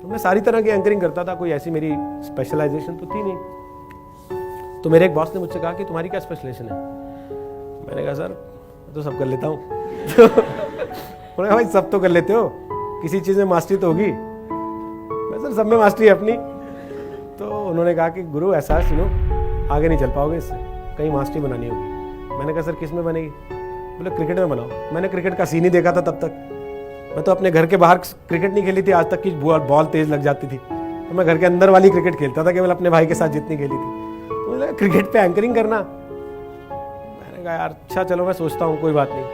तो मैं सारी तरह की एंकरिंग करता था, कोई ऐसी मेरी स्पेशलाइजेशन तो थी नहीं। तो मेरे एक बॉस ने मुझसे कहा कि तुम्हारी क्या स्पेशलाइजेशन है? मैंने कहा सर मैं तो सब कर लेता हूँ। तो उन्होंने कहा भाई सब तो कर लेते हो, किसी चीज़ में मास्टरी तो होगी। मैं सर सब में मास्टरी है अपनी। तो उन्होंने कहा कि गुरु ऐसा है, सुनो आगे नहीं चल पाओगे इससे, कहीं मास्टरी बनानी होगी। मैंने कहा सर किस में बनेगी? बोले क्रिकेट में बनाओ। मैंने क्रिकेट का सीन ही देखा था तब तक। मैं तो अपने घर के बाहर क्रिकेट नहीं खेली थी आज तक कि बॉल तेज लग जाती थी। तो मैं घर के अंदर वाली क्रिकेट खेलता था, केवल अपने भाई के साथ जितनी खेली थी। तो मुझे लगा क्रिकेट पे एंकरिंग करना। मैंने कहा यार अच्छा चलो मैं सोचता हूँ, कोई बात नहीं।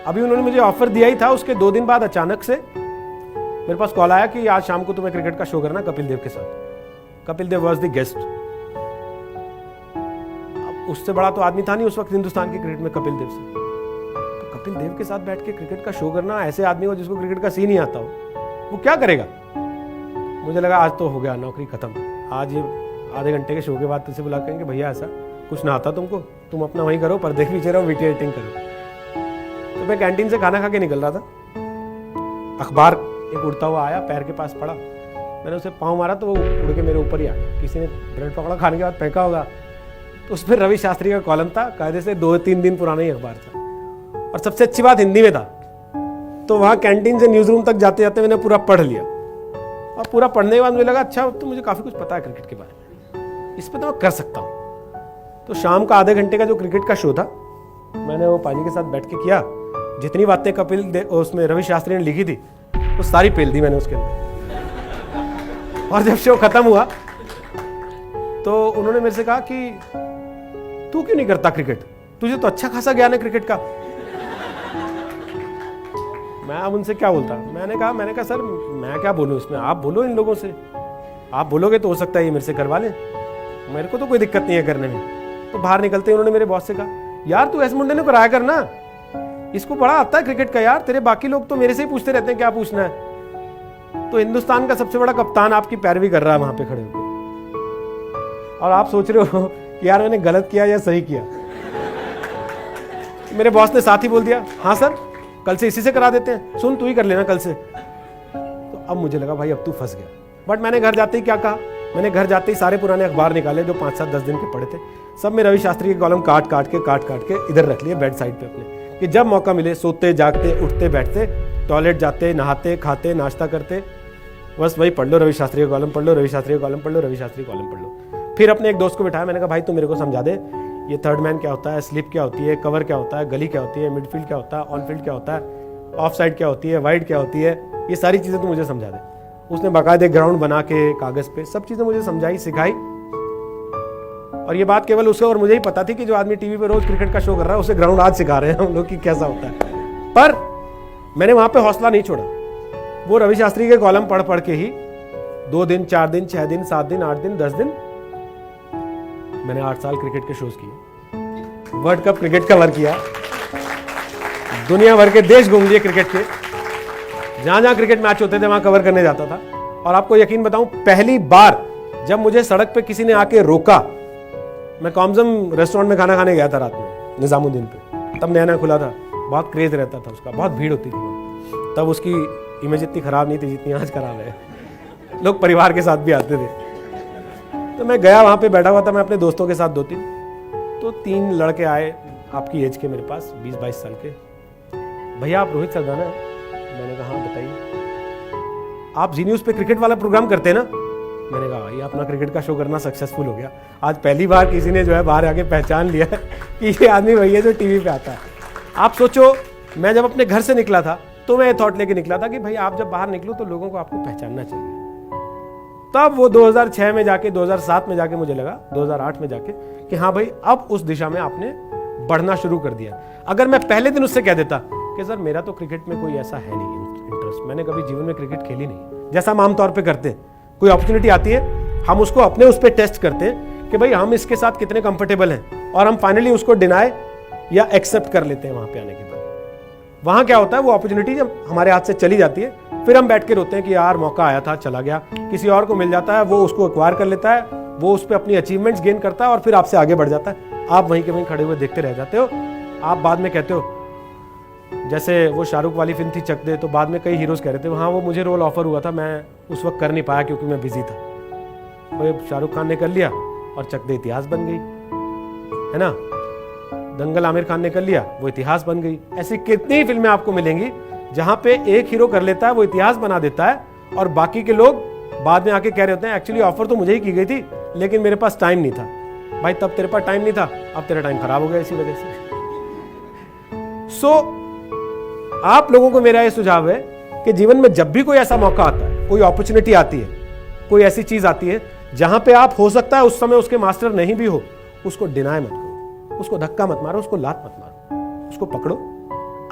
अभी उन्होंने मुझे ऑफर दिया ही था, उसके 2 दिन बाद अचानक से मेरे पास कॉल आया कि आज शाम को तुम्हें क्रिकेट का शो करना कपिल देव के साथ। Kapil Dev was the guest. अब उससे बड़ा तो आदमी था नहीं उस वक्त हिंदुस्तान की क्रिकेट में कपिल देव से। तो कपिल देव के साथ बैठ के क्रिकेट का शो करना, ऐसे आदमी को जिसको क्रिकेट का सीन ही आता हो, वो क्या करेगा? मुझे लगा आज तो हो गया, नौकरी खत्म। आज ये आधे घंटे के शो के बाद तुझसे बुला करेंगे भैया ऐसा कुछ ना आता तुमको, तुम अपना वहीं करो, पर्दे के पीछे रहो, वीडियो एडिटिंग करो। तो मैं कैंटीन से खाना खा के निकल रहा था, अखबार एक उड़ता हुआ आया, पैर के पास पड़ा। मैंने उसे पाँव मारा तो वो उड़ के मेरे ऊपर ही आ गया। किसी ने ब्रेड पकड़ा, खाने के बाद फेंका होगा। तो उस पर रवि शास्त्री का कॉलम था, कायदे से 2-3 दिन पुराना ही अखबार था, और सबसे अच्छी बात हिंदी में था। तो वहाँ कैंटीन से न्यूज़ रूम तक जाते जाते मैंने पूरा पढ़ लिया, और पूरा पढ़ने के बाद मुझे लगा अच्छा तो मुझे काफ़ी कुछ पता है क्रिकेट के बारे में, इस पर तो मैं कर सकता हूँ। तो शाम का आधे घंटे का जो क्रिकेट का शो था, मैंने वो पाजी के साथ बैठ के किया। जितनी बातें कपिल देव उसमें रवि शास्त्री ने लिखी थी वो सारी पेल दी मैंने उसके अंदर। और जब शो खत्म हुआ तो उन्होंने मेरे से कहा कि तू क्यों नहीं करता क्रिकेट, तुझे तो अच्छा खासा ज्ञान है क्रिकेट का। मैं अब उनसे क्या बोलता? मैंने कहा सर मैं क्या बोलूं इसमें, आप बोलो इन लोगों से, आप बोलोगे तो हो सकता है ये मेरे से करवा लें, मेरे को तो कोई दिक्कत नहीं है करने में। तो बाहर निकलते उन्होंने मेरे बॉस से कहा यार तू ऐसे मुंडे ने कराया करना, इसको बड़ा आता है क्रिकेट का यार, तेरे बाकी लोग तो मेरे से ही पूछते रहते हैं क्या पूछना है। तो हिंदुस्तान का सबसे बड़ा कप्तान आपकी पैरवी कर रहा है वहां पे खड़े होकर, और आप सोच रहे हो कि यार मैंने गलत किया या सही किया। मेरे बॉस ने साथ ही बोल दिया हाँ सर कल से इसी से करा देते हैं, सुन तू ही कर लेना कल से। तो अब मुझे लगा भाई अब तू फंस गया। बट मैंने घर जाते ही क्या कहा, मैंने घर जाते ही सारे पुराने अखबार निकाले जो 5-7-10 दिन के पड़े थे, सब में रवि शास्त्री के कॉलम काट काट के इधर रख लिए बेड साइड पे अपने, कि जब मौका मिले सोते जागते उठते बैठते, टॉयलेट जाते, नहाते खाते नाश्ता करते, बस वही पढ़ लो रवि शास्त्री का कॉलम पढ़ लो, रवि शास्त्री का कॉलम पढ़ लो, रवि शास्त्री का कॉलम पढ़ लो। फिर अपने एक दोस्त को बिठाया, मैंने कहा भाई तू मेरे को समझा दे ये थर्ड मैन क्या होता है, स्लिप क्या होती है, कवर क्या होता है, गली क्या होती है, मिडफील्ड क्या होता है, ऑन फील्ड क्या होता है, ऑफ साइड क्या होती है, वाइड क्या होती है, ये सारी चीज़ें तू मुझे समझा दे। उसने बाकायदे ग्राउंड बना के कागज़ पे सब चीज़ें मुझे समझाई सिखाई। और ये बात केवल उसे और मुझे ही पता थी कि जो आदमी टीवी पे रोज क्रिकेट का शो कर रहा है उसे ग्राउंड आज सिखा रहे हैं हम लोग कि कैसा होता है। पर मैंने वहां पे हौसला नहीं छोड़ा, वो रवि शास्त्री के कॉलम पढ़ पढ़ के ही 2 दिन 4 दिन 6 दिन 7 दिन 8 दिन 10 दिन मैंने 8 साल क्रिकेट के शोज किए, वर्ल्ड कप क्रिकेट कवर किया, दुनिया भर के देश घूम लिए क्रिकेट के, जहां जहां क्रिकेट मैच होते थे वहां कवर करने जाता था। और आपको यकीन बताऊं पहली बार जब मुझे सड़क पे किसी ने आके रोका, मैं कॉम्जम रेस्टोरेंट में खाना खाने गया था रात में निजामुद्दीन पे, तब नया नया खुला था, बहुत क्रेज रहता था उसका, बहुत भीड़ होती थी। तब उसकी इमेज इतनी खराब नहीं थी जितनी आज खराब है, लोग परिवार के साथ भी आते थे। तो मैं गया, वहाँ पे बैठा हुआ था मैं अपने दोस्तों के साथ 2-3, तो 3 लड़के आए आपकी एज के मेरे पास 20-22 साल के, भैया आप रोहित सरदाना है? मैंने कहा हाँ बताइए। आप जी न्यूज़ पे क्रिकेट वाला प्रोग्राम करते हैं ना? मैंने कहा ये अपना क्रिकेट का शो करना सक्सेसफुल हो गया, आज पहली बार किसी ने जो है बाहर आके पहचान लिया कि ये आदमी वही है जो टीवी पे आता है। आप सोचो मैं जब अपने घर से निकला था तो मैं ये थॉट लेके निकला था कि भाई आप जब बाहर निकलो तो लोगों को आपको पहचानना चाहिए। तब वो 2006 में जाके 2007 में जाके मुझे लगा 2008 में जाके कि हाँ भाई अब उस दिशा में आपने बढ़ना शुरू कर दिया। अगर मैं पहले दिन उससे कह देता कि सर मेरा तो क्रिकेट में कोई ऐसा है नहीं इंटरेस्ट, मैंने कभी जीवन में क्रिकेट खेली नहीं, जैसा हम आमतौर पर करते हैं, कोई अपॉर्चुनिटी आती है हम उसको अपने उस पर टेस्ट करते हैं कि भाई हम इसके साथ कितने कंफर्टेबल हैं, और हम फाइनली उसको डिनाई या एक्सेप्ट कर लेते हैं। वहां पे आने के बाद वहां क्या होता है, वो अपॉर्चुनिटी जब हमारे हाथ से चली जाती है फिर हम बैठ के रोते हैं कि यार मौका आया था चला गया। किसी और को मिल जाता है, वो उसको एक्वायर कर लेता है, वो उस पर अपनी अचीवमेंट्स गेन करता है और फिर आपसे आगे बढ़ जाता है। आप वहीं के वहीं खड़े हुए देखते रह जाते हो। आप बाद में कहते हो जैसे वो शाहरुख वाली फिल्म थी चक दे, तो बाद में कई हीरोज़ कह रहे थे हाँ वो मुझे रोल ऑफर हुआ था, मैं उस वक्त कर नहीं पाया क्योंकि मैं बिजी था। भाई शाहरुख खान ने कर लिया और चक दे इतिहास बन गई, है ना। दंगल आमिर खान ने कर लिया, वो इतिहास बन गई। ऐसी कितनी फिल्में आपको मिलेंगी जहां पे एक हीरो कर लेता है, वो इतिहास बना देता है, और बाकी के लोग बाद में आके कह रहे होते हैं एक्चुअली ऑफर तो मुझे ही की गई थी लेकिन मेरे पास टाइम नहीं था। भाई तब तेरे पास टाइम नहीं था, अब तेरा टाइम खराब हो गया इसी वजह से। आप लोगों को मेरा यह सुझाव है कि जीवन में जब भी कोई ऐसा मौका आता है, कोई अपॉर्चुनिटी आती है, कोई ऐसी चीज आती है जहां पे आप हो सकता है उस समय उसके मास्टर नहीं भी हो, उसको डिनाय मत करो, उसको धक्का मत मारो, उसको लात मत मारो, उसको पकड़ो,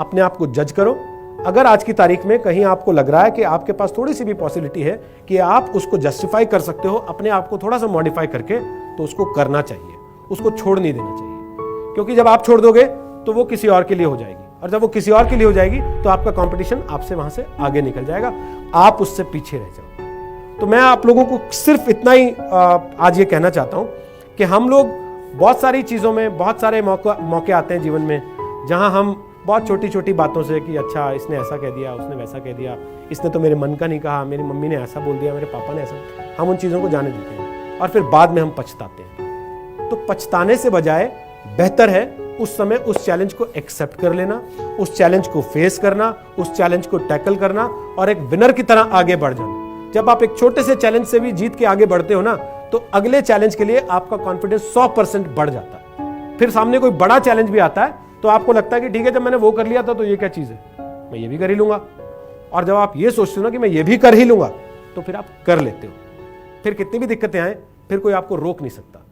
अपने आप को जज करो। अगर आज की तारीख में कहीं आपको लग रहा है कि आपके पास थोड़ी सी भी पॉसिबिलिटी है कि आप उसको जस्टिफाई कर सकते हो अपने आप को थोड़ा सा मॉडिफाई करके, तो उसको करना चाहिए, उसको छोड़ नहीं देना चाहिए। क्योंकि जब आप छोड़ दोगे तो वो किसी और के लिए हो जाएगी, और जब वो किसी और के लिए हो जाएगी तो आपका कंपटीशन आपसे वहां से आगे निकल जाएगा, आप उससे पीछे रह जाओगे। तो मैं आप लोगों को सिर्फ इतना ही आज ये कहना चाहता हूं कि हम लोग बहुत सारी चीज़ों में, बहुत सारे मौके आते हैं जीवन में जहां हम बहुत छोटी छोटी बातों से कि अच्छा इसने ऐसा कह दिया, उसने वैसा कह दिया, इसने तो मेरे मन का नहीं कहा, मेरी मम्मी ने ऐसा बोल दिया, मेरे पापा ने ऐसा, हम उन चीज़ों को जाने देते हैं और फिर बाद में हम पछताते हैं। तो पछताने से बजाय बेहतर है उस समय उस चैलेंज को एक्सेप्ट कर लेना, उस चैलेंज को फेस करना, उस चैलेंज को टैकल करना और एक विनर की तरह आगे बढ़ जाना। जब आप एक छोटे से चैलेंज से भी जीत के आगे बढ़ते हो ना, तो अगले चैलेंज के लिए आपका कॉन्फिडेंस 100% बढ़ जाता है। फिर सामने कोई बड़ा चैलेंज भी आता है तो आपको लगता है कि ठीक है, जब मैंने वो कर लिया था तो ये क्या चीज है, मैं ये भी कर ही लूंगा। और जब आप ये सोचते हो ना कि मैं ये भी कर ही लूंगा, तो फिर आप कर लेते हो। फिर कितनी भी दिक्कतें आए, फिर कोई आपको रोक नहीं सकता।